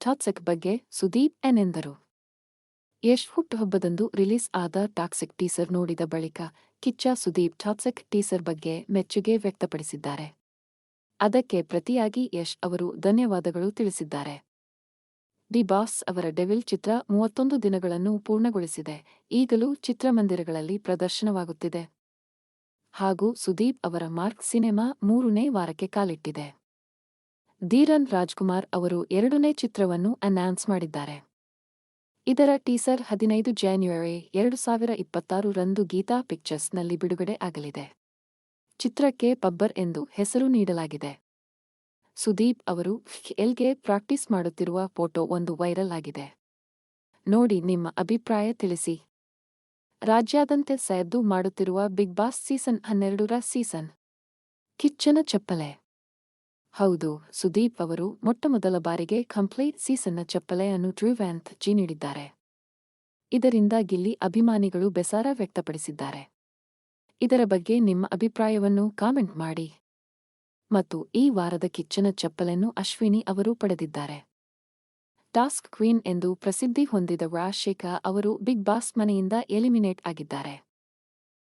Toxic ಬಗ್ಗೆ Sudeep ಏನೆಂದರು? Yash ಹುಟ್ಟುಹಬ್ಬದಂದು release ಆದ toxic teaser ನೋಡಿದ ಬಳಿಕ ಕಿಚ್ಚ ಸುದೀಪ್ ಟಾಕ್ಸಿಕ್ ಟೀಸರ್ ಬಗ್ಗೆ ಮೆಚ್ಚುಗೆ ವ್ಯಕ್ತಪಡಿಸಿದ್ದಾರೆ. ಅದಕ್ಕೆ ಪ್ರತಿಯಾಗಿ ಯಶ್ ಅವರು ಧನ್ಯವಾದಗಳು ತಿಳಿಸಿದ್ದಾರೆ. ದಿ ಬಾಸ್ ಅವರ ಡೆವಿಲ್ ಚಿತ್ರ 31 ದಿನಗಳನ್ನು ಪೂರ್ಣಗೊಳಿಸಿದೆ. ಈಗಲೂ ಚಿತ್ರಮಂದಿರಗಳಲ್ಲಿ ಪ್ರದರ್ಶನವಾಗುತ್ತಿದೆ. ಹಾಗೂ ಸುದೀಪ್ ಅವರ ಮಾರ್ಕ್ ಸಿನೆಮಾ 3ನೇ ವಾರಕ್ಕೆ ಕಾಲಿಟ್ಟಿದೆ. ಧೀರನ್ ರಾಜ್ಕುಮಾರ್ ಅವರು 2ನೇ ಚಿತ್ರವನ್ನು ಅನೌನ್ಸ್ ಮಾಡಿದ್ದಾರೆ. ಇದರ ಟೀಸರ್ 15 ಜಾನ್ಯುವರಿ 2026 ರಂದು ಗೀತಾ ಪಿಕ್ಚರ್ಸ್ನಲ್ಲಿ ಬಿಡುಗಡೆ ಆಗಲಿದೆ. ಚಿತ್ರಕ್ಕೆ ಬಬ್ಬರ್ ಎಂದು ಹೆಸರು ನೀಡಲಾಗಿದೆ. ಸುದೀಪ್ ಅವರು ಎಲ್ಗೆ ಪ್ರಾಕ್ಟೀಸ್ ಮಾಡುತ್ತಿರುವ ಫೋಟೋ ಒಂದು ವೈರಲ್ ಆಗಿದೆ. ನೋಡಿ ನಿಮ್ಮ ಅಭಿಪ್ರಾಯ ತಿಳಿಸಿ. ರಾಜ್ಯಾದ್ಯಂತ ಸದ್ದು ಮಾಡುತ್ತಿರುವ ಬಿಗ್ ಬಾಸ್ ಸೀಸನ್ 12ರ ಸೀಸನ್ ಕಿಚ್ಚನ ಚಪ್ಪಲೆ. ಹೌದು, ಸುದೀಪ್ ಅವರು ಮೊಟ್ಟಮೊದಲ ಬಾರಿಗೆ ಕಂಪ್ಲೀಟ್ ಸೀಸನ್ನ ಚಪ್ಪಲೆ ಅನ್ನು ಟ್ರೂವ್ಯಾಂತ್ ಜಿ ನೀಡಿದ್ದಾರೆ. ಇದರಿಂದ ಗಿಲ್ಲಿ ಅಭಿಮಾನಿಗಳು ಬೇಸರ ವ್ಯಕ್ತಪಡಿಸಿದ್ದಾರೆ. ಇದರ ಬಗ್ಗೆ ನಿಮ್ಮ ಅಭಿಪ್ರಾಯವನ್ನು ಕಾಮೆಂಟ್ ಮಾಡಿ. ಮತ್ತು ಈ ವಾರದ ಕಿಚ್ಚನ ಚಪ್ಪಲನ್ನು ಅಶ್ವಿನಿ ಅವರು ಪಡೆದಿದ್ದಾರೆ. ಟಾಸ್ಕ್ ಕ್ವೀನ್ ಎಂದು ಪ್ರಸಿದ್ಧಿ ಹೊಂದಿದ ರಾಶಿಕಾ ಅವರು ಬಿಗ್ ಬಾಸ್ ಮನೆಯಿಂದ ಎಲಿಮಿನೇಟ್ ಆಗಿದ್ದಾರೆ.